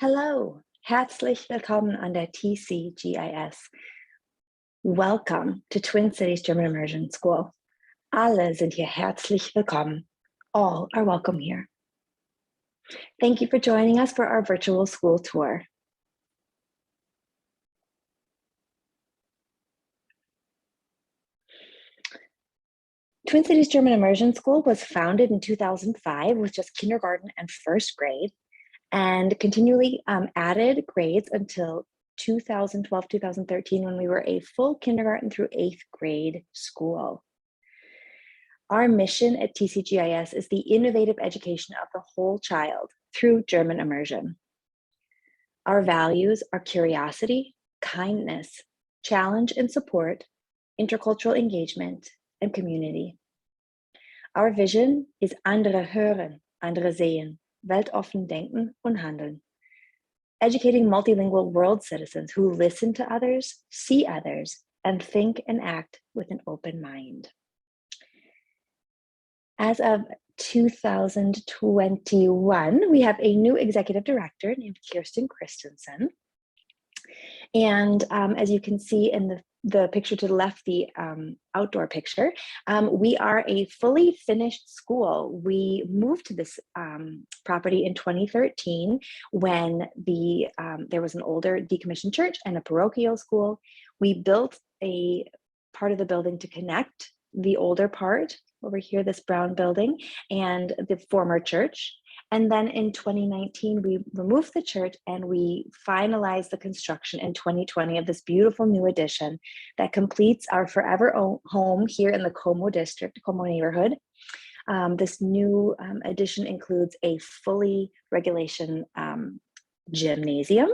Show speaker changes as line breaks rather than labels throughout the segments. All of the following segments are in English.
Hallo, herzlich willkommen an der TCGIS. Welcome to Twin Cities German Immersion School. Alle sind hier herzlich willkommen. All are welcome here. Thank you for joining us for our virtual school tour. Twin Cities German Immersion School was founded in 2005 with just kindergarten and first grade, and continually added grades until 2012-2013 when we were a full kindergarten through 8th grade school. Our mission at TCGIS is the innovative education of the whole child through German immersion. Our values are curiosity, kindness, challenge and support, intercultural engagement, and community. Our vision is andere hören, andere sehen, weltoffen denken und handeln. Educating multilingual world citizens who listen to others, see others, and think and act with an open mind. As of 2021, we have a new executive director named Kirsten Christensen. And as you can see in the picture to the left, the outdoor picture, we are a fully finished school. We moved to this property in 2013 when there was an older decommissioned church and a parochial school. We built a part of the building to connect the older part over here, this brown building, and the former church. And then in 2019, we removed the church and we finalized the construction in 2020 of this beautiful new addition that completes our forever home here in the Como district, Como neighborhood. This new addition includes a fully regulation gymnasium,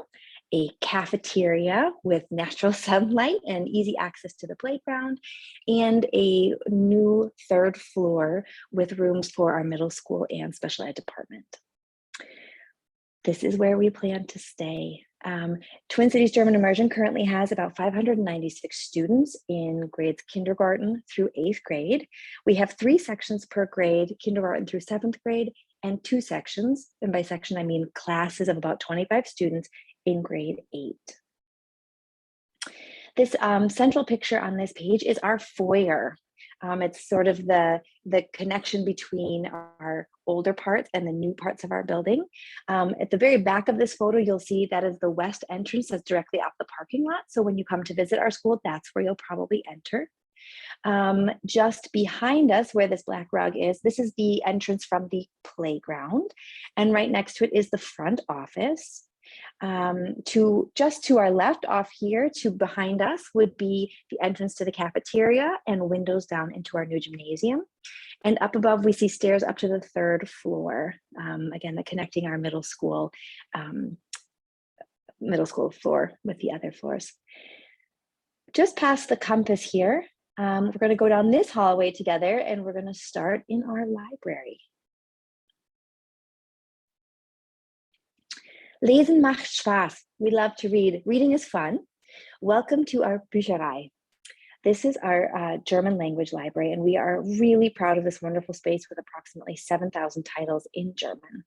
a cafeteria with natural sunlight and easy access to the playground, and a new 3rd floor with rooms for our middle school and special ed department. This is where we plan to stay. Twin Cities German Immersion currently has about 596 students in grades kindergarten through 8th grade. We have 3 sections per grade, kindergarten through 7th grade, and 2 sections, and by section I mean classes of about 25 students in grade 8. This central picture on this page is our foyer. It's sort of the connection between our older parts and the new parts of our building. At the very back of this photo, you'll see that is the west entrance that's directly off the parking lot. So when you come to visit our school, that's where you'll probably enter. Just behind us where this black rug is, this is the entrance from the playground. And right next to it is the front office. Just to our left off here to behind us would be the entrance to the cafeteria and windows down into our new gymnasium. And up above, we see stairs up to the 3rd floor, again, connecting our middle school floor with the other floors. Just past the compass here, we're going to go down this hallway together and we're going to start in our library. Lesen macht Spaß. We love to read. Reading is fun. Welcome to our Bücherei. This is our German language library, and we are really proud of this wonderful space with approximately 7,000 titles in German.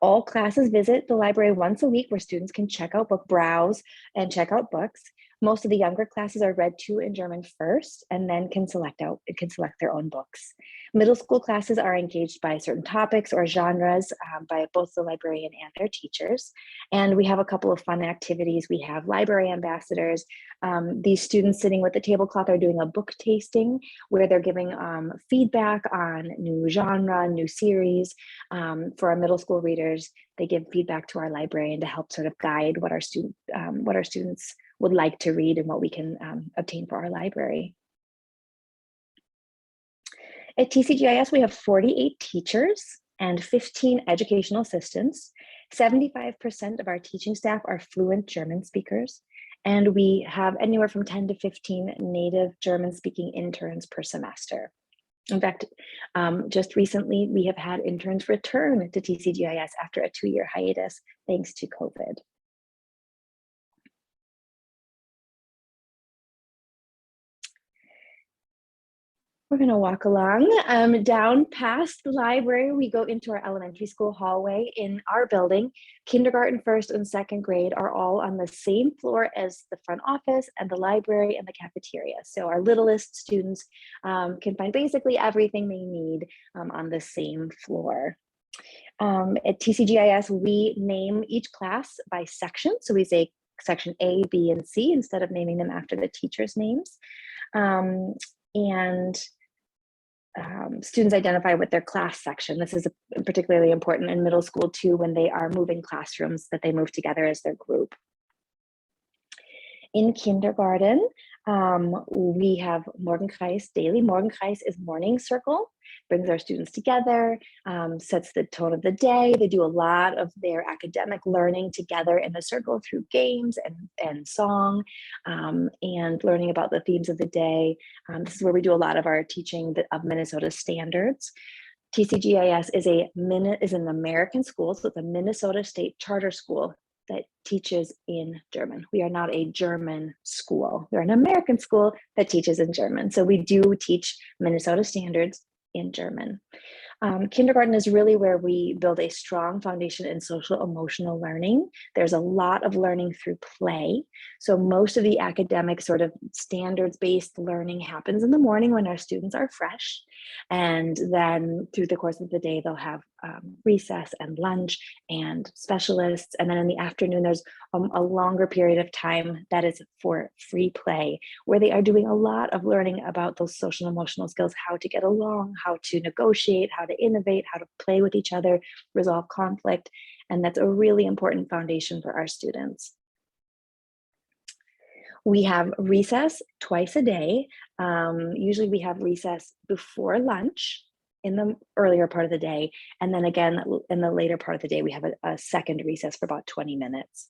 All classes visit the library once a week where students can browse and check out books. Most of the younger classes are read to in German first and then can select their own books. Middle school classes are engaged by certain topics or genres by both the librarian and their teachers. And we have a couple of fun activities. We have library ambassadors. These students sitting with the tablecloth are doing a book tasting where they're giving feedback on new genre, new series. For our middle school readers, they give feedback to our librarian to help sort of guide what our students would like to read and what we can obtain for our library. At TCGIS, we have 48 teachers and 15 educational assistants. 75% of our teaching staff are fluent German speakers, and we have anywhere from 10 to 15 native German-speaking interns per semester. In fact, just recently, we have had interns return to TCGIS after a 2-year hiatus, thanks to COVID. We're going to walk along down past the library. We go into our elementary school hallway in our building. Kindergarten, first and second grade are all on the same floor as the front office and the library and the cafeteria. So our littlest students can find basically everything they need on the same floor. At TCGIS, we name each class by section. So we say section A, B, and C instead of naming them after the teachers' names. Students identify with their class section. This is particularly important in middle school too, when they are moving classrooms, that they move together as their group. In kindergarten, we have Morgenkreis daily. Morgenkreis is morning circle, brings our students together, sets the tone of the day. They do a lot of their academic learning together in the circle through games and song, and learning about the themes of the day. This is where we do a lot of our teaching of Minnesota standards. TCGIS is an American school, so it's a Minnesota state charter school that teaches in German. We are not a German school. We're an American school that teaches in German. So we do teach Minnesota standards in German. Kindergarten is really where we build a strong foundation in social emotional learning. There's a lot of learning through play. So most of the academic sort of standards-based learning happens in the morning when our students are fresh. And then through the course of the day, they'll have recess and lunch and specialists. And then in the afternoon, there's a longer period of time that is for free play, where they are doing a lot of learning about those social and emotional skills, how to get along, how to negotiate, how to innovate, how to play with each other, resolve conflict. And that's a really important foundation for our students. We have recess twice a day. Usually we have recess before lunch in the earlier part of the day. And then again, in the later part of the day, we have a second recess for about 20 minutes.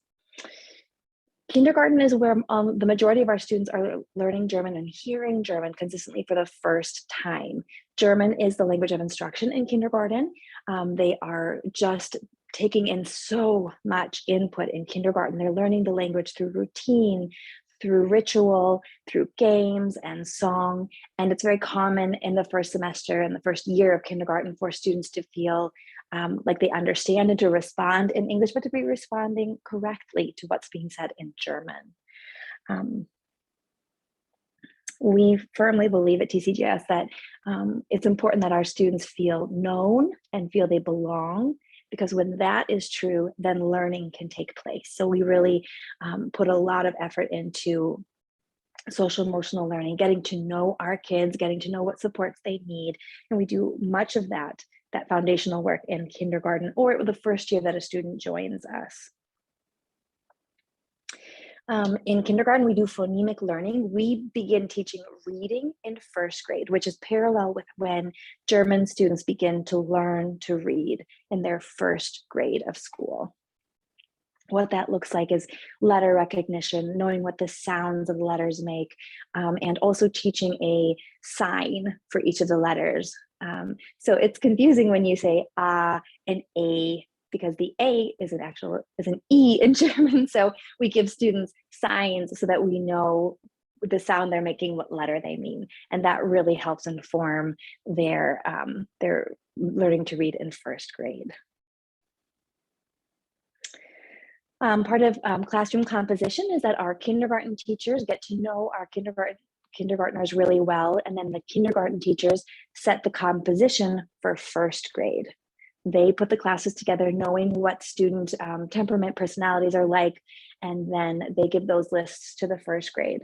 Kindergarten is where the majority of our students are learning German and hearing German consistently for the first time. German is the language of instruction in kindergarten. They are just taking in so much input in kindergarten. They're learning the language through routine, through ritual, through games and song. And it's very common in the first semester and the first year of kindergarten for students to feel like they understand and to respond in English, but to be responding correctly to what's being said in German. We firmly believe at TCGIS that it's important that our students feel known and feel they belong, because when that is true, then learning can take place. So we really put a lot of effort into social emotional learning, getting to know our kids, getting to know what supports they need. And we do much of that foundational work in kindergarten or the first year that a student joins us. In kindergarten, we do phonemic learning. We begin teaching reading in first grade, which is parallel with when German students begin to learn to read in their first grade of school. What that looks like is letter recognition, knowing what the sounds of the letters make, and also teaching a sign for each of the letters. So it's confusing when you say and a, because the A is an E in German. So we give students signs so that we know the sound they're making, what letter they mean. And that really helps inform their learning to read in first grade. Part of classroom composition is that our kindergarten teachers get to know our kindergartners really well, and then the kindergarten teachers set the composition for first grade. They put the classes together knowing what student temperament personalities are like, and then they give those lists to the first grade.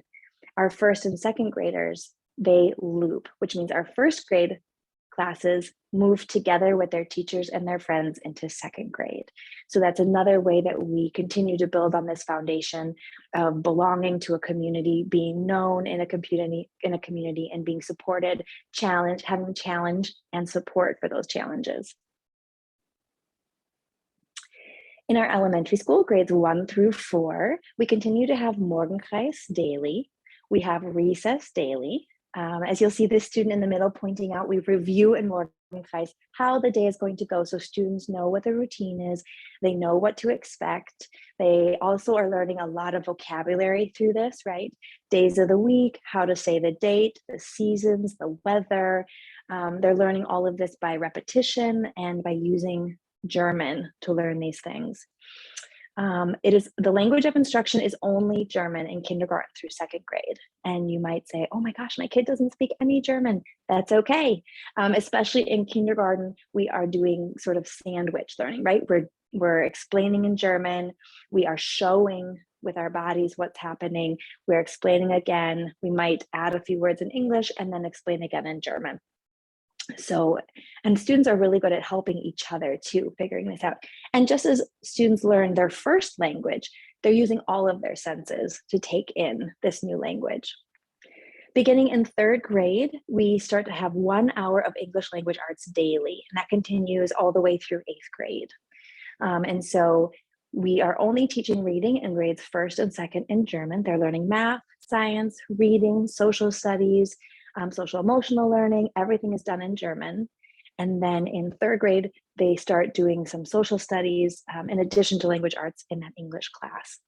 Our first and second graders, they loop, which means our first grade classes move together with their teachers and their friends into second grade. So that's another way that we continue to build on this foundation of belonging to a community, being known in a community, and being supported, having challenge and support for those challenges. In our elementary school, grades 1 through 4, we continue to have Morgenkreis daily. We have recess daily. As you'll see this student in the middle pointing out, we review and mortgage how the day is going to go so students know what the routine is, they know what to expect. They also are learning a lot of vocabulary through this, right? Days of the week, how to say the date, the seasons, the weather. They're learning all of this by repetition and by using German to learn these things. It is the language of instruction is only German in kindergarten through 2nd grade. And you might say, oh my gosh, my kid doesn't speak any German. That's okay. Especially in kindergarten, we are doing sort of sandwich learning, right? We're explaining in German. We are showing with our bodies what's happening. We're explaining again. We might add a few words in English and then explain again in German. So, and students are really good at helping each other too, figuring this out. And just as students learn their first language, they're using all of their senses to take in this new language. Beginning in 3rd grade, we start to have 1 hour of English language arts daily, and that continues all the way through 8th grade. And so we are only teaching reading in grades 1st and 2nd in German. They're learning math, science, reading, social studies, social emotional learning, everything is done in German. And then in 3rd grade, they start doing some social studies in addition to language arts in that English class.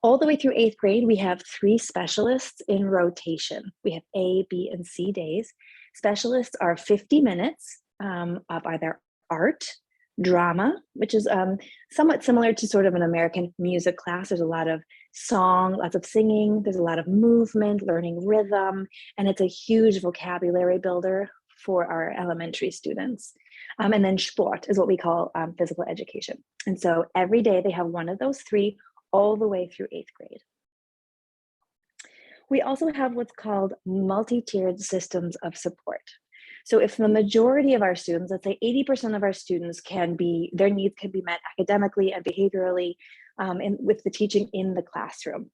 All the way through 8th grade, we have 3 specialists in rotation. We have A, B, and C days. Specialists are 50 minutes of either art, drama, which is somewhat similar to sort of an American music class. There's a lot of song, lots of singing, there's a lot of movement, learning rhythm, and it's a huge vocabulary builder for our elementary students. And then sport is what we call physical education. And so every day they have one of those 3 all the way through 8th grade. We also have what's called multi-tiered systems of support. So if the majority of our students, let's say 80% of our students their needs can be met academically and behaviorally with the teaching in the classroom.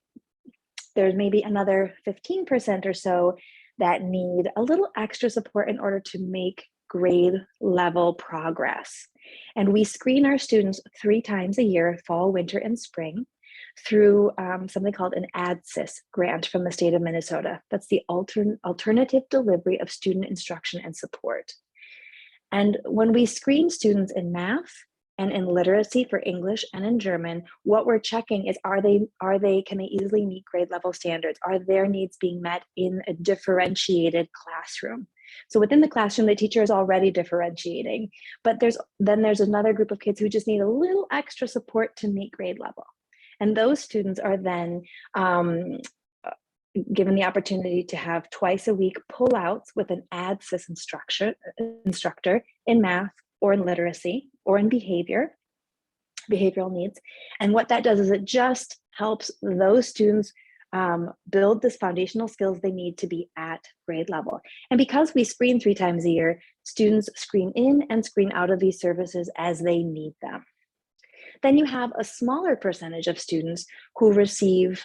There's maybe another 15% or so that need a little extra support in order to make grade level progress. And we screen our students 3 times a year, fall, winter, and spring, through something called an ADSYS grant from the state of Minnesota. That's the Alternative Delivery of Student Instruction and Support. And when we screen students in math and in literacy for English and in German, what we're checking is can they easily meet grade level standards? Are their needs being met in a differentiated classroom? So within the classroom, the teacher is already differentiating, but there's another group of kids who just need a little extra support to meet grade level. And those students are then given the opportunity to have twice a week pullouts with an ADSYS instructor in math or in literacy or in behavioral needs. And what that does is it just helps those students build this foundational skills they need to be at grade level. And because we screen 3 times a year, students screen in and screen out of these services as they need them. Then you have a smaller percentage of students who receive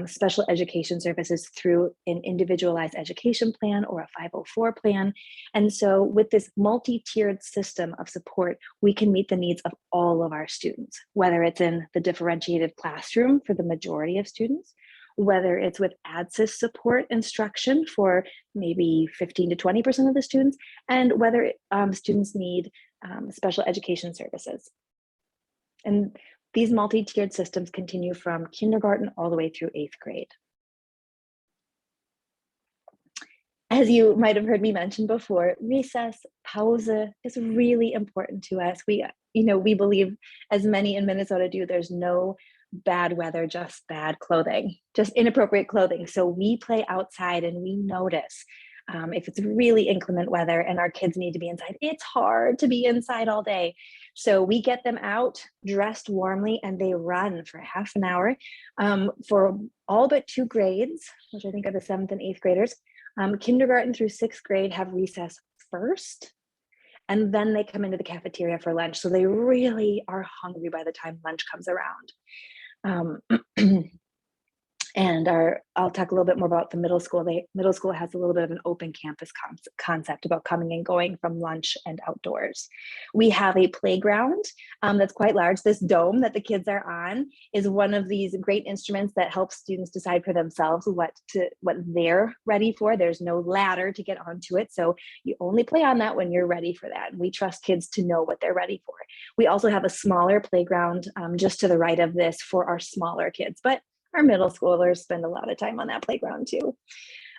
special education services through an individualized education plan or a 504 plan. And so with this multi-tiered system of support, we can meet the needs of all of our students, whether it's in the differentiated classroom for the majority of students, whether it's with ADSYS support instruction for maybe 15 to 20% of the students, and whether students need special education services. And these multi-tiered systems continue from kindergarten all the way through 8th grade. As you might have heard me mention before, recess, pause is really important to us. We believe, as many in Minnesota do, there's no bad weather, just bad clothing, just inappropriate clothing. So we play outside and we notice if it's really inclement weather and our kids need to be inside. It's hard to be inside all day. So we get them out dressed warmly and they run for half an hour for all but 2 grades, which I think are the 7th and 8th graders. Kindergarten through 6th grade have recess first, and then they come into the cafeteria for lunch. So they really are hungry by the time lunch comes around. And I'll talk a little bit more about the middle school. Middle school has a little bit of an open campus concept about coming and going from lunch and outdoors. We have a playground that's quite large. This dome that the kids are on is one of these great instruments that helps students decide for themselves what they're ready for. There's no ladder to get onto it, so you only play on that when you're ready for that. And we trust kids to know what they're ready for. We also have a smaller playground just to the right of this for our smaller kids, but our middle schoolers spend a lot of time on that playground too.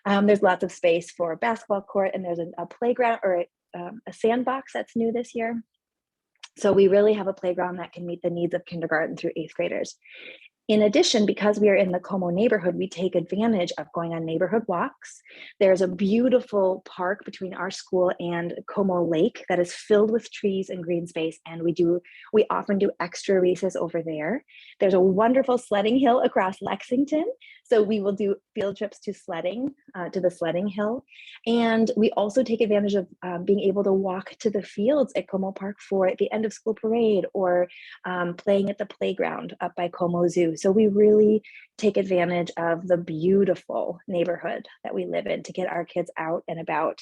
There's lots of space for a basketball court, and there's a playground or a sandbox that's new this year. So we really have a playground that can meet the needs of kindergarten through 8th graders. In addition, because we are in the Como neighborhood, we take advantage of going on neighborhood walks. There's a beautiful park between our school and Como Lake that is filled with trees and green space, and we often do extra recess over there. There's a wonderful sledding hill across Lexington, so we will do field trips to the sledding hill. And we also take advantage of being able to walk to the fields at Como Park for the end of school parade, or playing at the playground up by Como Zoo. So we really take advantage of the beautiful neighborhood that we live in to get our kids out and about.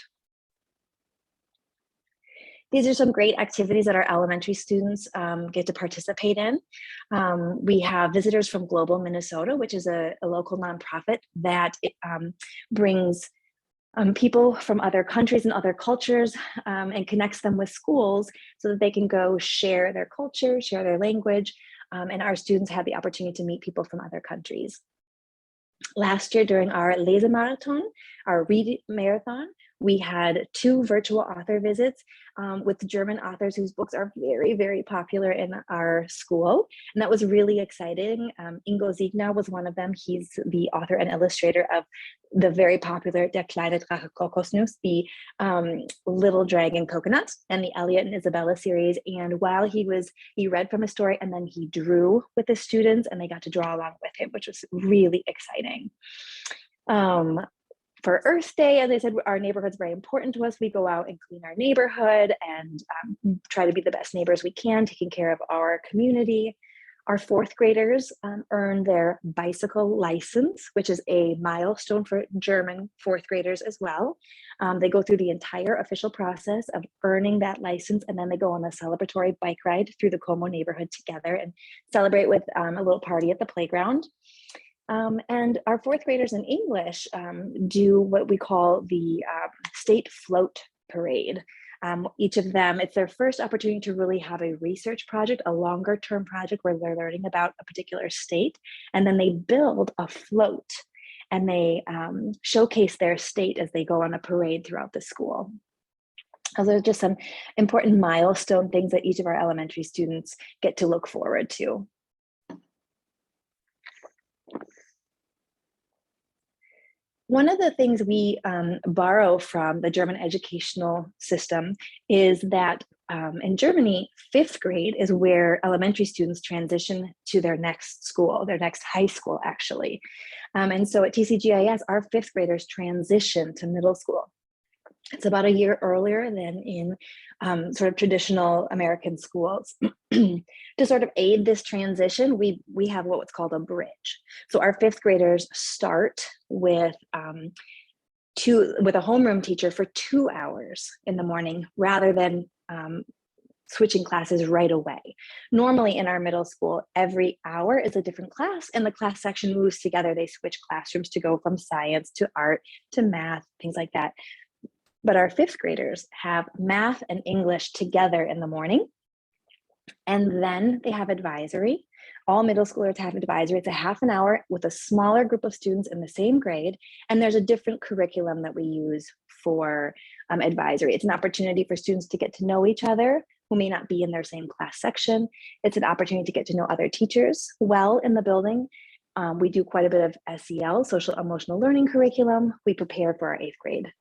These are some great activities that our elementary students get to participate in. We have visitors from Global Minnesota, which is a local nonprofit that brings people from other countries and other cultures and connects them with schools so that they can go share their culture, share their language, and our students have the opportunity to meet people from other countries. Last year during our Lesemarathon, our read marathon, we had 2 virtual author visits with German authors whose books are very, very popular in our school. And that was really exciting. Ingo Siegner was one of them. He's the author and illustrator of the very popular Der kleine Drache Kokosnuss, the Little Dragon Coconut, and the Elliot and Isabella series. And while he read from a story and then he drew with the students and they got to draw along with him, which was really exciting. For Earth Day, as I said, our neighborhood's very important to us. We go out and clean our neighborhood and try to be the best neighbors we can, taking care of our community. Our 4th graders earn their bicycle license, which is a milestone for German 4th graders as well. They go through the entire official process of earning that license, and then they go on a celebratory bike ride through the Como neighborhood together and celebrate with a little party at the playground. And our 4th graders in English do what we call the state float parade. Each of them, it's their first opportunity to really have a research project, a longer term project where they're learning about a particular state, and then they build a float and they showcase their state as they go on a parade throughout the school. Those are just some important milestone things that each of our elementary students get to look forward to. One of the things we borrow from the German educational system is that in Germany, 5th grade is where elementary students transition to their next school, their next high school, actually. And so at TCGIS, our 5th graders transition to middle school. It's about a year earlier than in sort of traditional American schools. To sort of aid this transition, we have what's called a bridge. So our 5th graders start with a homeroom teacher for 2 hours in the morning rather than switching classes right away. Normally in our middle school, every hour is a different class and the class section moves together. They switch classrooms to go from science to art to math, things like that. But our 5th graders have math and English together in the morning. And then they have advisory. All middle schoolers have advisory. It's a half an hour with a smaller group of students in the same grade. And there's a different curriculum that we use for advisory. It's an opportunity for students to get to know each other who may not be in their same class section. It's an opportunity to get to know other teachers well in the building. We do quite a bit of SEL, social emotional learning curriculum. We prepare for our 8th grade.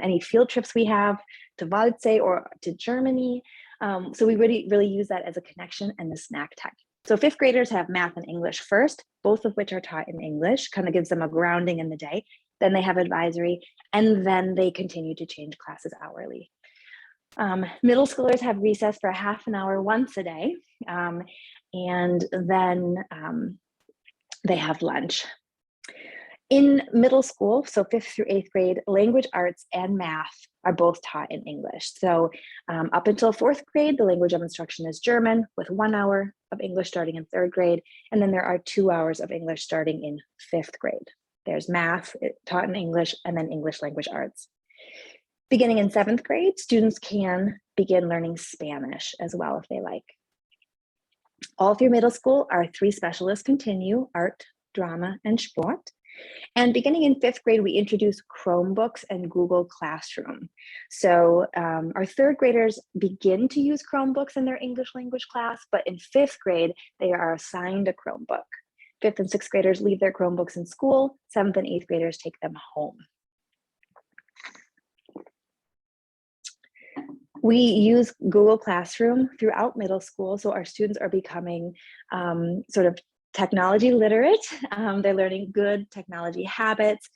Any field trips we have to Waldsee or to Germany. So we really use that as a connection and the snack time. So 5th graders have math and English first, both of which are taught in English, kind of gives them a grounding in the day. Then they have advisory, and then they continue to change classes hourly. Middle schoolers have recess for a half an hour once a day, and then they have lunch. In middle school, so 5th through 8th grade, language arts and math are both taught in English. So up until 4th grade, the language of instruction is German with 1 hour of English starting in 3rd grade. And then there are 2 hours of English starting in 5th grade. There's math taught in English and then English language arts. Beginning in 7th grade, students can begin learning Spanish as well if they like. All through middle school, our 3 specialists continue: art, drama, and sport. And beginning in 5th grade, we introduce Chromebooks and Google Classroom. So our 3rd graders begin to use Chromebooks in their English language class, but in 5th grade, they are assigned a Chromebook. 5th and 6th graders leave their Chromebooks in school. 7th and 8th graders take them home. We use Google Classroom throughout middle school, so our students are becoming sort of technology literate. They're learning good technology habits,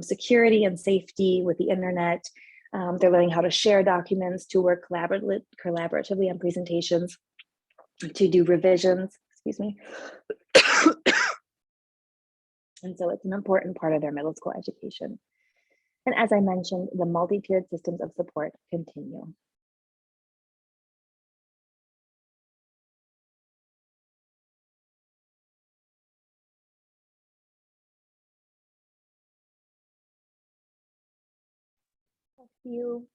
security and safety with the internet. They're learning how to share documents, to work collaboratively on presentations, to do revisions, excuse me. And so it's an important part of their middle school education. And as I mentioned, the multi-tiered systems of support continue. A few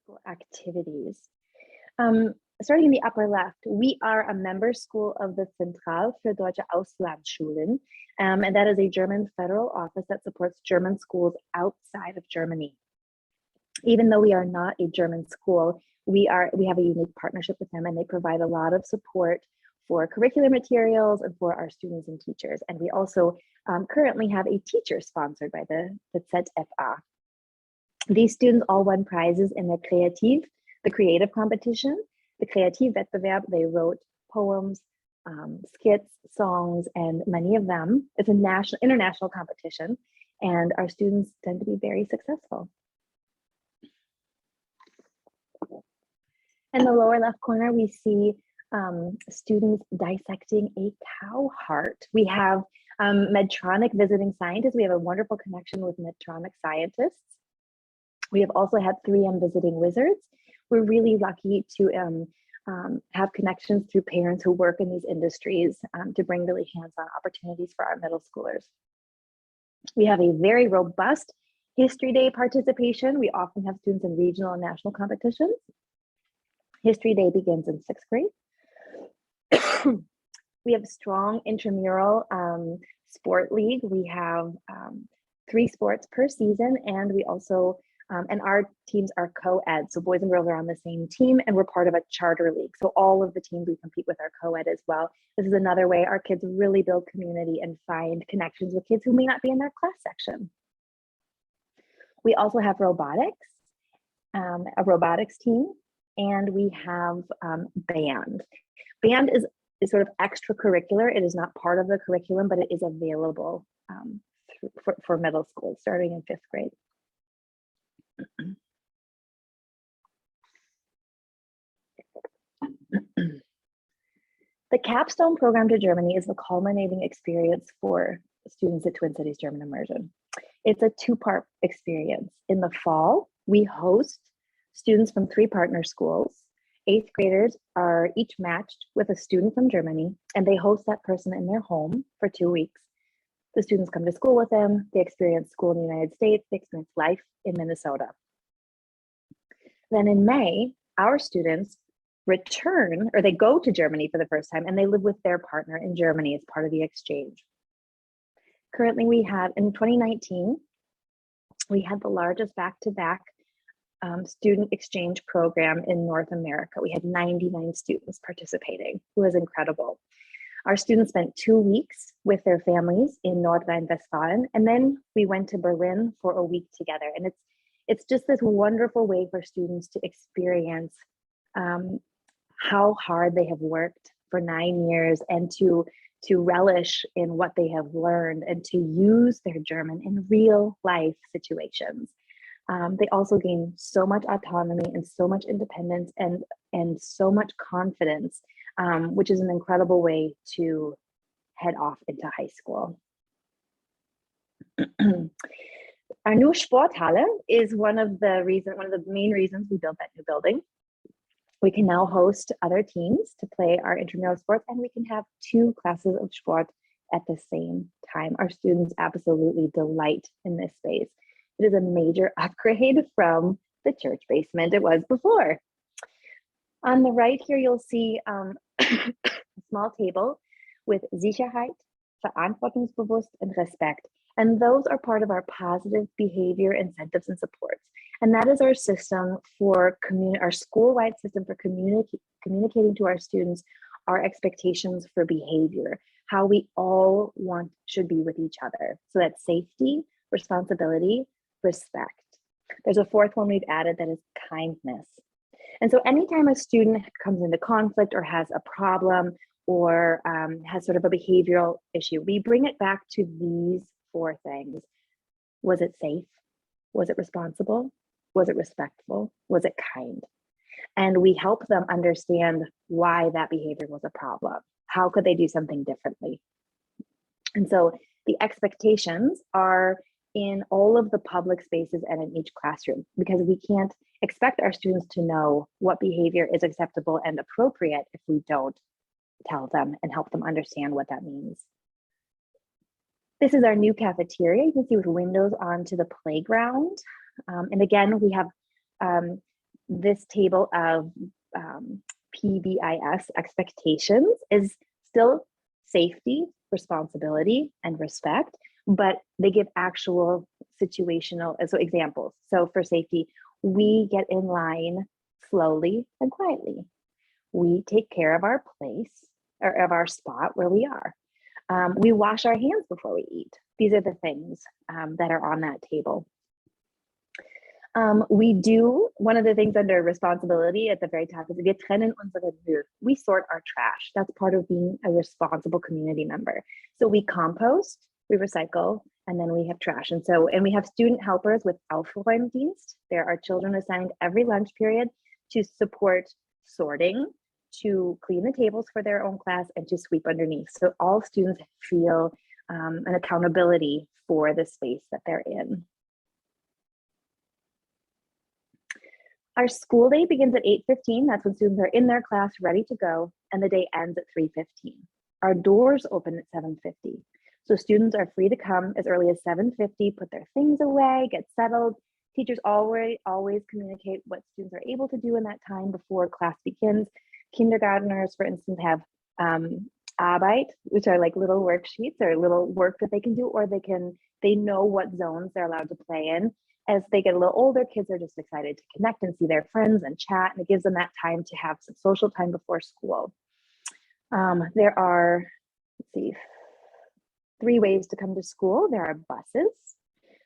school activities. Starting in the upper left, we are a member school of the Zentrale für Deutsche Auslandsschulen, and that is a German federal office that supports German schools outside of Germany. Even though we are not a German school, we have a unique partnership with them, and they provide a lot of support for curricular materials and for our students and teachers. And we also currently have a teacher sponsored by the ZFA. These students all won prizes in the creative competition. The Kreativwettbewerb, they wrote poems, skits, songs, and many of them, it's a international competition, and our students tend to be very successful. In the lower left corner, we see students dissecting a cow heart. We have Medtronic visiting scientists. We have a wonderful connection with Medtronic scientists. We have also had 3M visiting wizards. We're really lucky to have connections through parents who work in these industries to bring really hands-on opportunities for our middle schoolers. We have a very robust History Day participation. We often have students in regional and national competitions. History Day begins in 6th grade. We have a strong intramural sport league. We have 3 sports per season, and we also and our teams are co-ed, so boys and girls are on the same team, and we're part of a charter league. So all of the teams we compete with are co-ed as well. This is another way our kids really build community and find connections with kids who may not be in their class section. We also have robotics, a robotics team, and we have band. Band is sort of extracurricular. It is not part of the curriculum, but it is available for middle school, starting in 5th grade. The capstone program to Germany is the culminating experience for students at Twin Cities German Immersion. It's a 2-part experience. In the fall, we host students from 3 partner schools. 8th graders are each matched with a student from Germany, and they host that person in their home for 2 weeks. The students come to school with them, they experience school in the United States, they experience life in Minnesota. Then in May, our students return, or they go to Germany for the first time, and they live with their partner in Germany as part of the exchange. Currently, we have, in 2019, we had the largest back-to-back student exchange program in North America. We had 99 students participating. It was incredible. Our students spent 2 weeks with their families in North Rhine-Westphalia, and then we went to Berlin for a week together. And it's just this wonderful way for students to experience how hard they have worked for 9 years, and to relish in what they have learned, and to use their German in real life situations. They also gain so much autonomy and so much independence and so much confidence, which is an incredible way to head off into high school. Our new Sporthalle is one of the main reasons we built that new building. We can now host other teams to play our intramural sports, and we can have 2 classes of sport at the same time. Our students absolutely delight in this space. It is a major upgrade from the church basement it was before. On the right here, you'll see a small table with Sicherheit, Verantwortungsbewusst, and Respect. And those are part of our positive behavior incentives and supports. And that is our system for our school-wide system for communicating to our students our expectations for behavior, how we all should be with each other. So that's safety, responsibility, respect. There's a 4th one we've added that is kindness. And so anytime a student comes into conflict or has a problem or has sort of a behavioral issue, we bring it back to these 4 things. Was it safe? Was it responsible? Was it respectful? Was it kind? And we help them understand why that behavior was a problem. How could they do something differently? And so the expectations are in all of the public spaces and in each classroom, because we can't expect our students to know what behavior is acceptable and appropriate if we don't tell them and help them understand what that means. This is our new cafeteria. You can see with windows onto the playground. And again, we have this table of PBIS expectations is still safety, responsibility, and respect, but they give actual situational, so examples. So for safety, we get in line slowly and quietly. We take care of our place or of our spot where we are. We wash our hands before we eat. These are the things that are on that table. One of the things under responsibility at the very top is wir trennen unsere Müll. We sort our trash. That's part of being a responsible community member. So we compost, we recycle, and then we have trash. And we have student helpers with Aufräumdienst. There are children assigned every lunch period to support sorting, to clean the tables for their own class, and to sweep underneath. So all students feel an accountability for the space that they're in. Our school day begins at 8:15. That's when students are in their class ready to go, and the day ends at 3:15. Our doors open at 7:50. So students are free to come as early as 7:50, put their things away, get settled. Teachers always communicate what students are able to do in that time before class begins. Kindergarteners, for instance, have Arbeit, which are like little worksheets or little work that they can do, or they know what zones they're allowed to play in. As they get a little older, kids are just excited to connect and see their friends and chat, and it gives them that time to have some social time before school. There are, 3 ways to come to school. There are buses,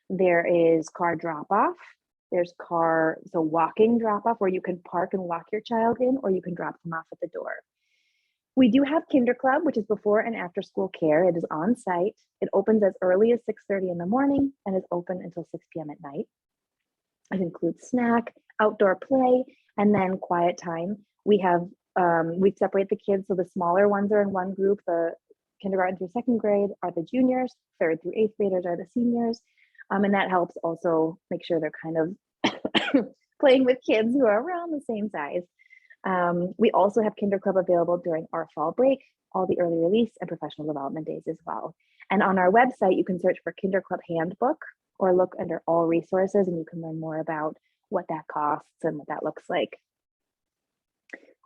there is car drop-off, there's walking drop-off where you can park and walk your child in, or you can drop them off at the door. We do have Kinder Club, which is before and after school care. It is on site. It opens as early as 6:30 in the morning and is open until 6 p.m. at night. It includes snack, outdoor play, and then quiet time. We separate the kids, so the smaller ones are in one group. The kindergarten through 2nd grade are the juniors, 3rd through 8th graders are the seniors. And that helps also make sure they're kind of playing with kids who are around the same size. We also have Kinder Club available during our fall break, all the early release and professional development days as well. And on our website, you can search for Kinder Club Handbook or look under all resources, and you can learn more about what that costs and what that looks like.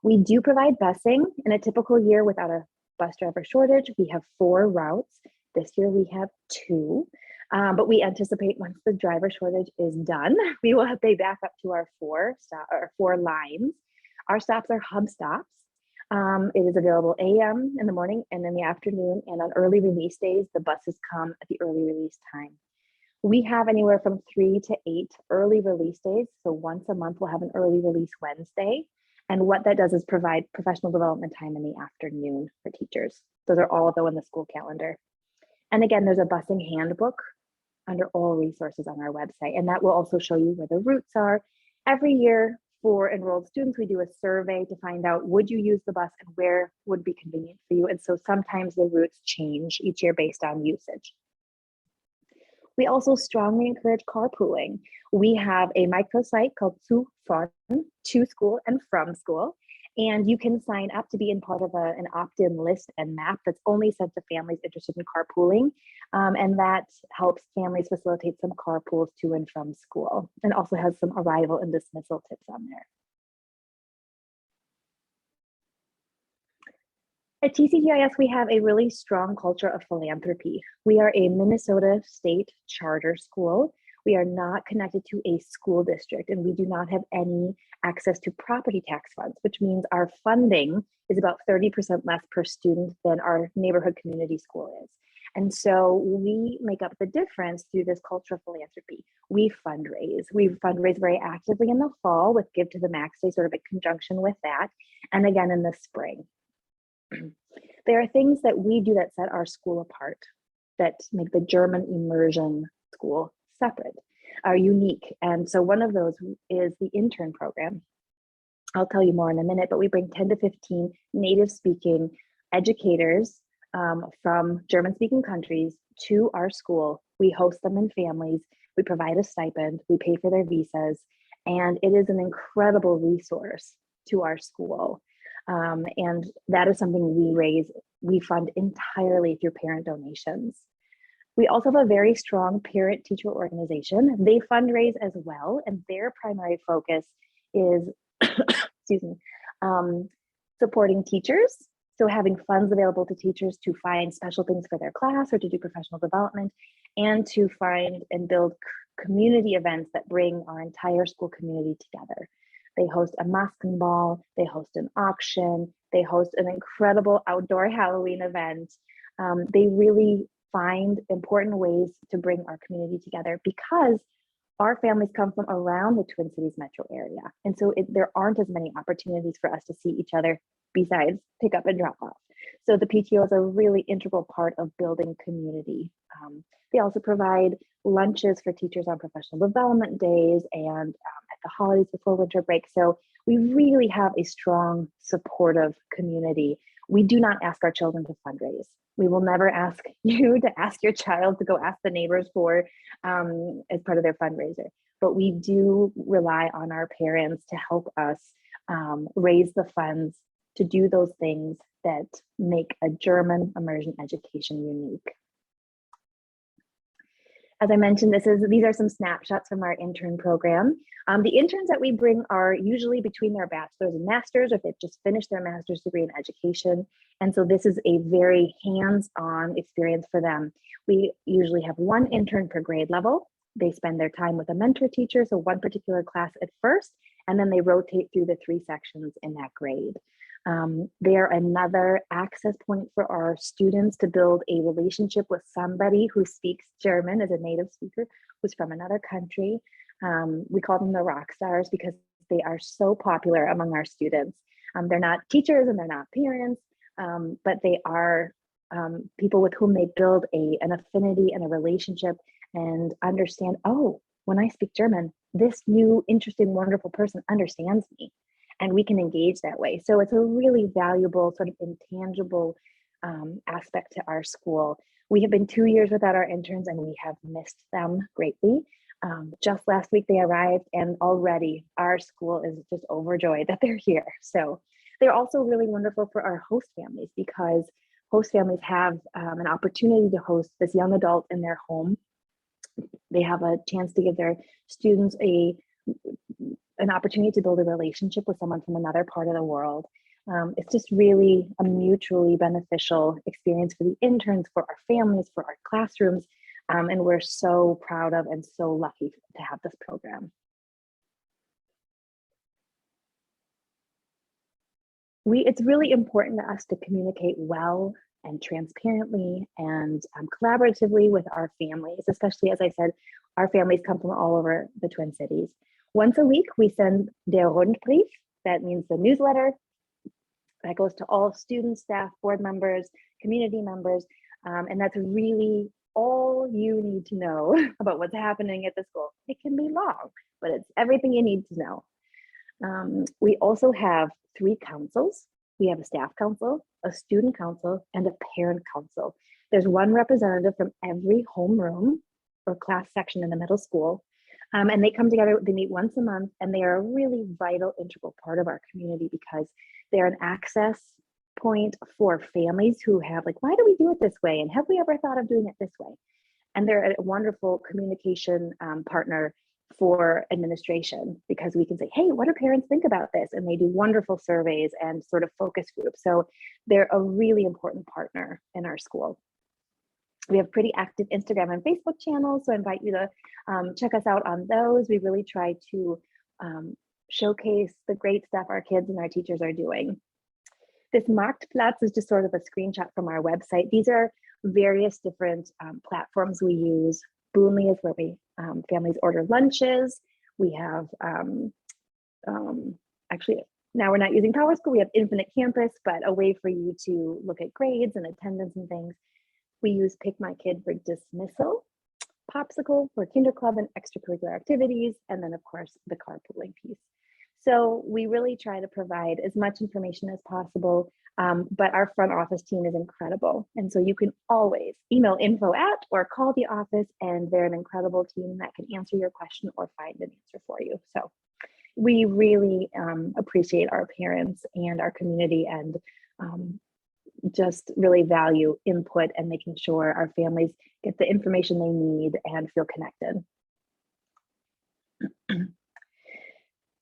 We do provide busing. In a typical year without a bus driver shortage, we have 4 routes. This year we have 2, but we anticipate once the driver shortage is done, we will have they back up to our 4 lines. Our stops are hub stops. It is available AM in the morning and in the afternoon, and on early release days, the buses come at the early release time. We have anywhere from 3 to 8 early release days. So once a month, we'll have an early release Wednesday. And what that does is provide professional development time in the afternoon for teachers. Those are all though in the school calendar. And again, there's a busing handbook under all resources on our website. And that will also show you where the routes are. Every year for enrolled students, we do a survey to find out, would you use the bus and where would be convenient for you? And so sometimes the routes change each year based on usage. We also strongly encourage carpooling. We have a microsite called Zu Von, to school and from school. And you can sign up to be in part of an opt-in list and map that's only sent to families interested in carpooling. And that helps families facilitate some carpools to and from school, and also has some arrival and dismissal tips on there. At TCGIS, we have a really strong culture of philanthropy. We are a Minnesota state charter school. We are not connected to a school district, and we do not have any access to property tax funds, which means our funding is about 30% less per student than our neighborhood community school is. And so we make up the difference through this culture of philanthropy. We fundraise. We fundraise very actively in the fall with Give to the Max Day, sort of in conjunction with that, and again in the spring. There are things that we do that set our school apart, that make the German immersion school separate, are unique. And so one of those is the Intern Program. I'll tell you more in a minute, but we bring 10 to 15 native speaking educators from German speaking countries to our school. We host them in families, we provide a stipend, we pay for their visas, and it is an incredible resource to our school. And that is something we fund entirely through parent donations. We also have a very strong parent-teacher organization. They fundraise as well, and their primary focus is, excuse me, supporting teachers. So having funds available to teachers to find special things for their class or to do professional development, and to find and build community events that bring our entire school community together. They host a Maskenball, they host an auction, they host an incredible outdoor Halloween event. They really find important ways to bring our community together because our families come from around the Twin Cities metro area. And so there aren't as many opportunities for us to see each other besides pick up and drop off. So the PTO is a really integral part of building community. They also provide lunches for teachers on professional development days and at the holidays before winter break. So we really have a strong, supportive community. We do not ask our children to fundraise. We will never ask you to ask your child to go ask the neighbors for as part of their fundraiser. But we do rely on our parents to help us raise the funds to do those things that make a German immersion education unique. As I mentioned, these are some snapshots from our intern program. The interns that we bring are usually between their bachelor's and master's, or if they've just finished their master's degree in education. And so this is a very hands-on experience for them. We usually have one intern per grade level. They spend their time with a mentor teacher, so one particular class at first, and then they rotate through the 3 sections in that grade. They are another access point for our students to build a relationship with somebody who speaks German as a native speaker, who's from another country. We call them the rock stars because they are so popular among our students. They're not teachers and they're not parents, but they are people with whom they build an affinity and a relationship and understand, oh, when I speak German, this new, interesting, wonderful person understands me. And we can engage that way. So it's a really valuable sort of intangible aspect to our school. We have been 2 years without our interns and we have missed them greatly. Just last week they arrived and already our school is just overjoyed that they're here. So they're also really wonderful for our host families because host families have an opportunity to host this young adult in their home. They have a chance to give their students an opportunity to build a relationship with someone from another part of the world. It's just really a mutually beneficial experience for the interns, for our families, for our classrooms, and we're so proud of and so lucky to have this program. It's really important to us to communicate well and transparently and collaboratively with our families, especially, as I said, our families come from all over the Twin Cities. Once a week, we send der Rundbrief, that means the newsletter, that goes to all students, staff, board members, community members, and that's really all you need to know about what's happening at the school. It can be long, but it's everything you need to know. We also have 3 councils. We have a staff council, a student council, and a parent council. There's one representative from every homeroom or class section in the middle school. And they come together, they meet once a month, and they are a really vital, integral part of our community because they're an access point for families who have like, why do we do it this way? And have we ever thought of doing it this way? And they're a wonderful communication partner for administration because we can say, hey, what do parents think about this? And they do wonderful surveys and sort of focus groups. So they're a really important partner in our school. We have pretty active Instagram and Facebook channels, so I invite you to check us out on those. We really try to showcase the great stuff our kids and our teachers are doing. This Marktplatz is just sort of a screenshot from our website. These are various different platforms we use. Boonly is where we families order lunches. We have, actually, now we're not using PowerSchool, we have Infinite Campus, but a way for you to look at grades and attendance and things. We use Pick My Kid for dismissal, Popsicle for Kinder Club and extracurricular activities, and then of course the carpooling piece. So we really try to provide as much information as possible, but our front office team is incredible. And so you can always email info@ or call the office, and they're an incredible team that can answer your question or find an answer for you. So we really appreciate our parents and our community, and just really value input and making sure our families get the information they need and feel connected.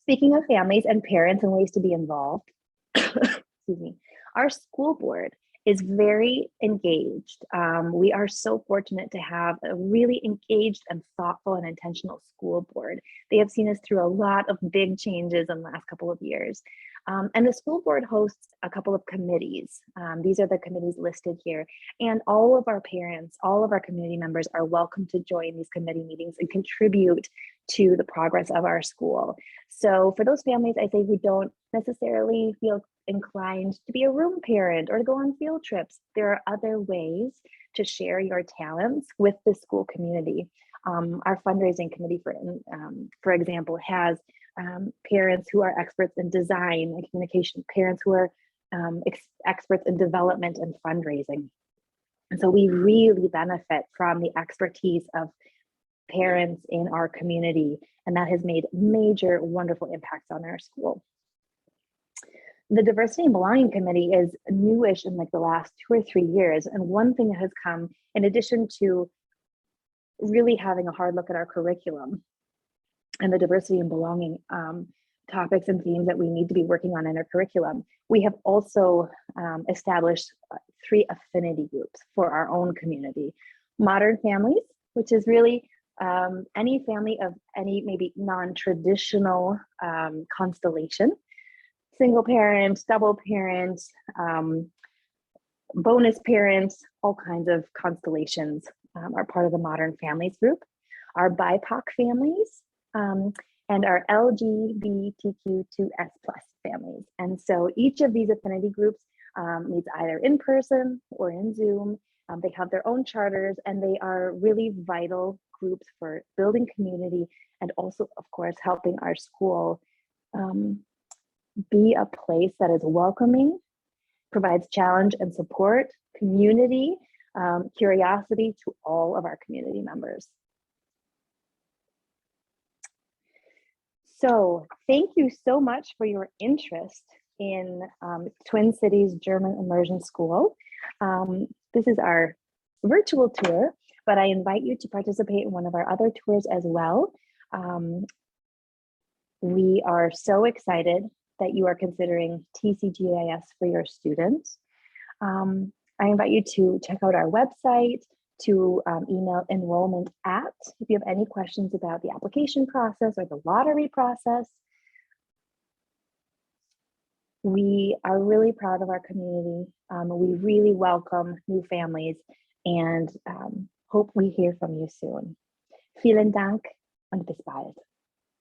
Speaking of families and parents and ways to be involved, excuse me, our school board is very engaged. We are so fortunate to have a really engaged and thoughtful and intentional school board. They have seen us through a lot of big changes in the last couple of years. And the school board hosts a couple of committees. These are the committees listed here. And all of our parents, all of our community members are welcome to join these committee meetings and contribute to the progress of our school. So for those families, I say who don't necessarily feel inclined to be a room parent or to go on field trips, there are other ways to share your talents with the school community. Our fundraising committee, for example, has parents who are experts in design and communication, parents who are experts in development and fundraising. And so we really benefit from the expertise of parents in our community, and that has made major, wonderful impacts on our school. The Diversity and Belonging Committee is newish in like the last 2 or 3 years. And one thing that has come, in addition to really having a hard look at our curriculum and the diversity and belonging topics and themes that we need to be working on in our curriculum, we have also established 3 affinity groups for our own community. Modern families, which is really any family of any maybe non-traditional constellation, single parent, double parent, bonus parents, all kinds of constellations are part of the Modern Families group. Our BIPOC families, and our LGBTQ2S+ families. And so each of these affinity groups meets either in person or in Zoom. They have their own charters, and they are really vital groups for building community and also, of course, helping our school be a place that is welcoming, provides challenge and support, community, curiosity to all of our community members. So thank you so much for your interest in Twin Cities German Immersion School. This is our virtual tour, but I invite you to participate in one of our other tours as well. We are so excited that you are considering TCGIS for your students. I invite you to check out our website, to email enrollment@ if you have any questions about the application process or the lottery process. We are really proud of our community. We really welcome new families and hope we hear from you soon. Vielen Dank und bis bald.